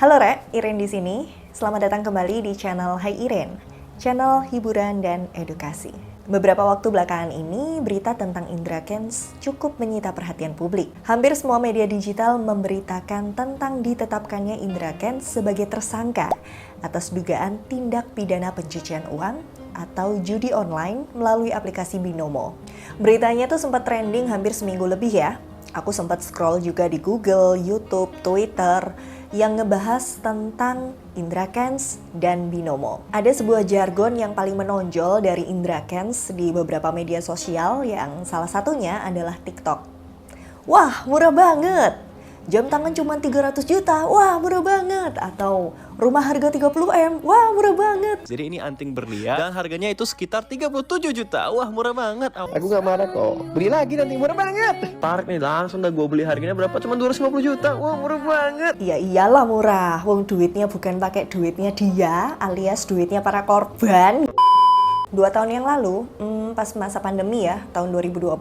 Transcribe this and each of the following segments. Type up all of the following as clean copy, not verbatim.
Halo Re, Iren di sini. Selamat datang kembali di channel Hai Iren, channel hiburan dan edukasi. Beberapa waktu belakangan ini, berita tentang Indra Kents cukup menyita perhatian publik. Hampir semua media digital memberitakan tentang ditetapkannya Indra Kents sebagai tersangka atas dugaan tindak pidana pencucian uang atau judi online melalui aplikasi Binomo. Beritanya tuh sempat trending hampir seminggu lebih ya. Aku sempat scroll juga di Google, YouTube, Twitter yang ngebahas tentang Indra Kents dan Binomo. Ada sebuah jargon yang paling menonjol dari Indra Kents di beberapa media sosial yang salah satunya adalah TikTok. Wah, murah banget! Jam tangan cuma 300 juta, wah murah banget. Atau rumah harga 30M, wah murah banget. Jadi ini anting berlian dan harganya itu sekitar 37 juta, wah murah banget. Aku gak marah kok, beli lagi nanti murah banget. Tarik nih langsung dah gue beli, harganya berapa? Cuma 250 juta, wah murah banget. Ya iyalah murah, wong duitnya bukan pakai duitnya dia alias duitnya para korban. 2 tahun yang lalu, pas masa pandemi ya, tahun 2020,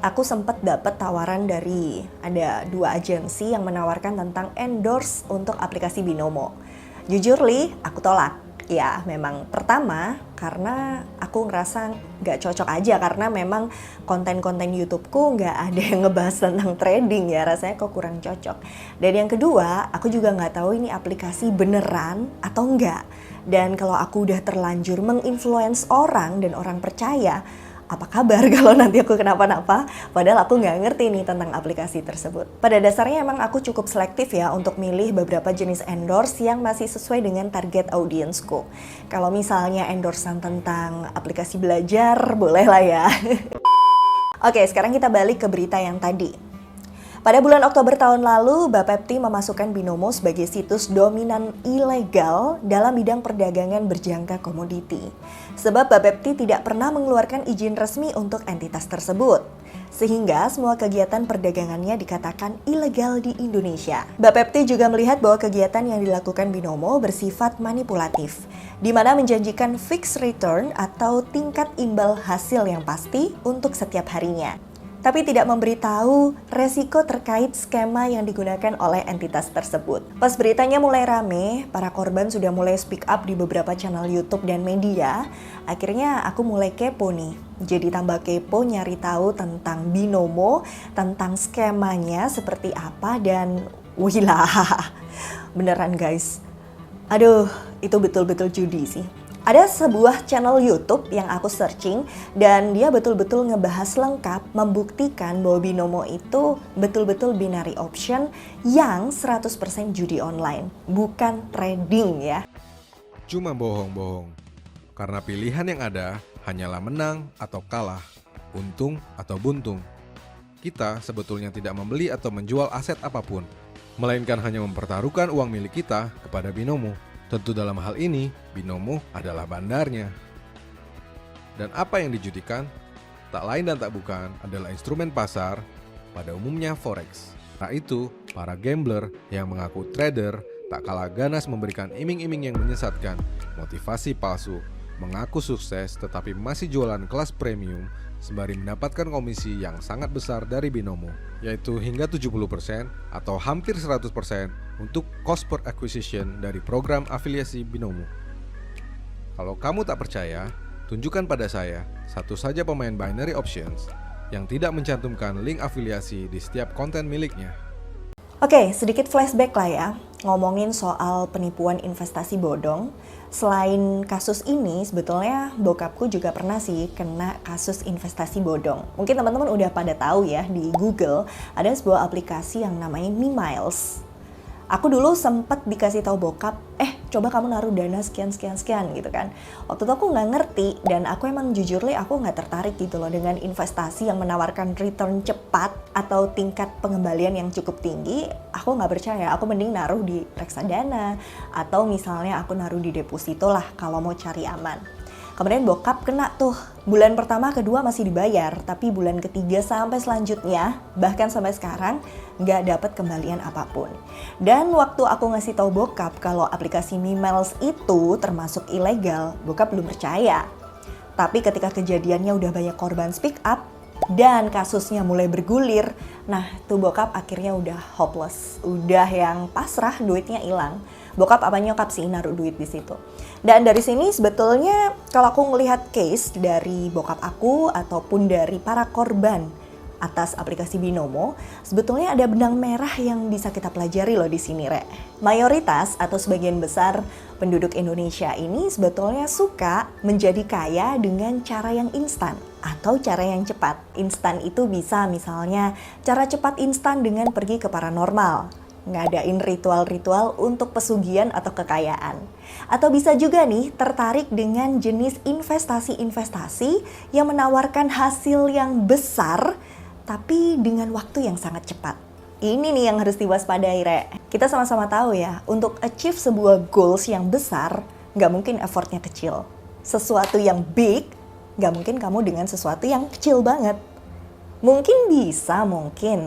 aku sempat dapat tawaran dari ada 2 agensi yang menawarkan tentang endorse untuk aplikasi Binomo. Jujur Li, aku tolak. Ya memang pertama karena aku ngerasa nggak cocok aja karena memang konten-konten YouTubeku nggak ada yang ngebahas tentang trading ya, rasanya kok kurang cocok. Dan yang kedua, aku juga nggak tahu ini aplikasi beneran atau enggak. Dan kalau aku udah terlanjur menginfluence orang dan orang percaya, apa kabar kalau nanti aku kenapa-napa? Padahal aku nggak ngerti nih tentang aplikasi tersebut. Pada dasarnya emang aku cukup selektif ya untuk milih beberapa jenis endorse yang masih sesuai dengan target audiensku. Kalau misalnya endorsean tentang aplikasi belajar, boleh lah ya. Oke, sekarang kita balik ke berita yang tadi. Pada bulan Oktober tahun lalu, Bapepti memasukkan Binomo sebagai situs dominan ilegal dalam bidang perdagangan berjangka komoditi. Sebab Bapepti tidak pernah mengeluarkan izin resmi untuk entitas tersebut. Sehingga semua kegiatan perdagangannya dikatakan ilegal di Indonesia. Bapepti juga melihat bahwa kegiatan yang dilakukan Binomo bersifat manipulatif, di mana menjanjikan fixed return atau tingkat imbal hasil yang pasti untuk setiap harinya, tapi tidak memberitahu resiko terkait skema yang digunakan oleh entitas tersebut. Pas beritanya mulai rame, para korban sudah mulai speak up di beberapa channel YouTube dan media. Akhirnya aku mulai kepo nih. Jadi tambah kepo nyari tahu tentang Binomo, tentang skemanya seperti apa dan wilah. Beneran guys. Aduh, itu betul-betul judi sih. Ada sebuah channel YouTube yang aku searching dan dia betul-betul ngebahas lengkap membuktikan bahwa Binomo itu betul-betul binary option yang 100% judi online, bukan trading ya. Cuma bohong-bohong, karena pilihan yang ada hanyalah menang atau kalah, untung atau buntung. Kita sebetulnya tidak membeli atau menjual aset apapun, melainkan hanya mempertaruhkan uang milik kita kepada Binomo. Tentu dalam hal ini, Binomo adalah bandarnya. Dan apa yang dijudikan? Tak lain dan tak bukan adalah instrumen pasar, pada umumnya forex. Karena itu, para gambler yang mengaku trader tak kalah ganas memberikan iming-iming yang menyesatkan, motivasi palsu, mengaku sukses tetapi masih jualan kelas premium, sembari mendapatkan komisi yang sangat besar dari Binomo, yaitu hingga 70% atau hampir 100% untuk cost per acquisition dari program afiliasi Binomo. Kalau kamu tak percaya, tunjukkan pada saya satu saja pemain binary options yang tidak mencantumkan link afiliasi di setiap konten miliknya. Oke, sedikit flashback lah ya, ngomongin soal penipuan investasi bodong. Selain kasus ini, sebetulnya bokapku juga pernah sih kena kasus investasi bodong. Mungkin teman-teman udah pada tahu ya, di Google ada sebuah aplikasi yang namanya Mimiles. Aku dulu sempat dikasih tahu bokap, coba kamu naruh dana sekian gitu kan. Waktu itu aku nggak ngerti dan aku emang jujur aku nggak tertarik gitu loh dengan investasi yang menawarkan return cepat atau tingkat pengembalian yang cukup tinggi. Aku nggak percaya, aku mending naruh di reksadana atau misalnya aku naruh di deposito lah kalau mau cari aman. Kemudian bokap kena tuh, bulan pertama kedua masih dibayar, tapi bulan ketiga sampai selanjutnya, bahkan sampai sekarang nggak dapat kembalian apapun. Dan waktu aku ngasih tahu bokap kalau aplikasi Mimiles itu termasuk ilegal, bokap belum percaya. Tapi ketika kejadiannya udah banyak korban speak up, dan kasusnya mulai bergulir, nah tuh bokap akhirnya udah hopeless, udah yang pasrah, duitnya hilang. Bokap apa nyokap sih naruh duit di situ. Dan dari sini sebetulnya kalau aku ngelihat case dari bokap aku ataupun dari para korban atas aplikasi Binomo, sebetulnya ada benang merah yang bisa kita pelajari loh di sini, Rek. Mayoritas atau sebagian besar penduduk Indonesia ini sebetulnya suka menjadi kaya dengan cara yang instan atau cara yang cepat. Instan itu bisa misalnya cara cepat instan dengan pergi ke paranormal, ngadain ritual-ritual untuk pesugihan atau kekayaan. Atau bisa juga nih tertarik dengan jenis investasi-investasi yang menawarkan hasil yang besar tapi dengan waktu yang sangat cepat. Ini nih yang harus diwaspadai, Rek. Kita sama-sama tahu ya, untuk achieve sebuah goals yang besar, nggak mungkin effortnya kecil. Sesuatu yang big, nggak mungkin kamu dengan sesuatu yang kecil banget. Mungkin bisa,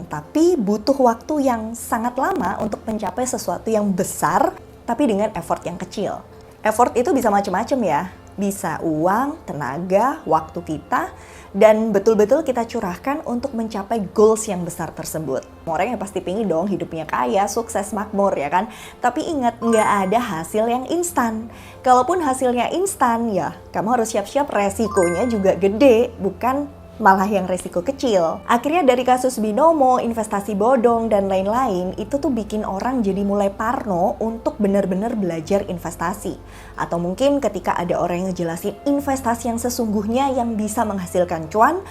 tapi butuh waktu yang sangat lama untuk mencapai sesuatu yang besar, tapi dengan effort yang kecil. Effort itu bisa macam-macam ya. Bisa uang, tenaga, waktu kita, dan betul-betul kita curahkan untuk mencapai goals yang besar tersebut. Orang yang pasti pingin dong hidupnya kaya, sukses, makmur ya kan? Tapi ingat, nggak ada hasil yang instan. Kalaupun hasilnya instan, ya kamu harus siap-siap resikonya juga gede, bukan malah yang resiko kecil. Akhirnya dari kasus Binomo, investasi bodong, dan lain-lain, itu tuh bikin orang jadi mulai parno untuk benar-benar belajar investasi. Atau mungkin ketika ada orang yang ngejelasin investasi yang sesungguhnya yang bisa menghasilkan cuan,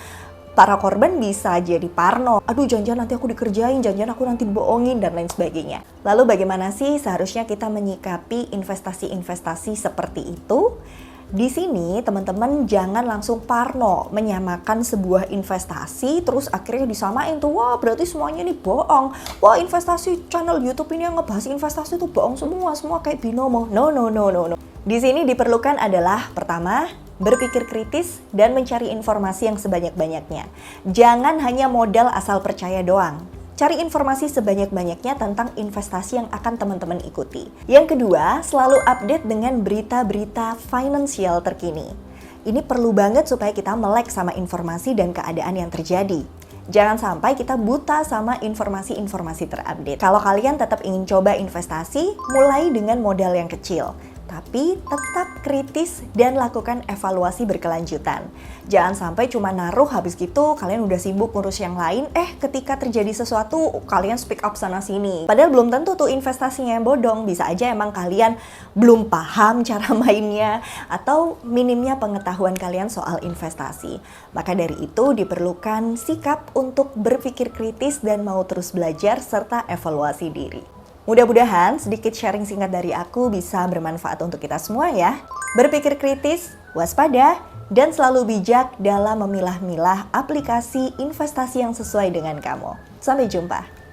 para korban bisa jadi parno. Aduh, jangan-jangan nanti aku dikerjain, jangan-jangan aku nanti dibohongin, dan lain sebagainya. Lalu bagaimana sih seharusnya kita menyikapi investasi-investasi seperti itu? Di sini teman-teman jangan langsung parno menyamakan sebuah investasi terus akhirnya disamain tuh, wah berarti semuanya ini bohong. Wah investasi channel YouTube ini yang ngebahas investasi tuh bohong semua kayak Binomo. No. Di sini diperlukan adalah pertama, berpikir kritis dan mencari informasi yang sebanyak-banyaknya. Jangan hanya modal asal percaya doang. Cari informasi sebanyak-banyaknya tentang investasi yang akan teman-teman ikuti. Yang kedua, selalu update dengan berita-berita finansial terkini. Ini perlu banget supaya kita melek sama informasi dan keadaan yang terjadi. Jangan sampai kita buta sama informasi-informasi terupdate. Kalau kalian tetap ingin coba investasi, mulai dengan modal yang kecil. Tapi tetap kritis dan lakukan evaluasi berkelanjutan. Jangan sampai cuma naruh habis gitu kalian udah sibuk ngurus yang lain, ketika terjadi sesuatu kalian speak up sana sini. Padahal belum tentu tuh investasinya yang bodong, bisa aja emang kalian belum paham cara mainnya atau minimnya pengetahuan kalian soal investasi. Maka dari itu diperlukan sikap untuk berpikir kritis dan mau terus belajar serta evaluasi diri. Mudah-mudahan sedikit sharing singkat dari aku bisa bermanfaat untuk kita semua ya. Berpikir kritis, waspada, dan selalu bijak dalam memilah-milah aplikasi investasi yang sesuai dengan kamu. Sampai jumpa.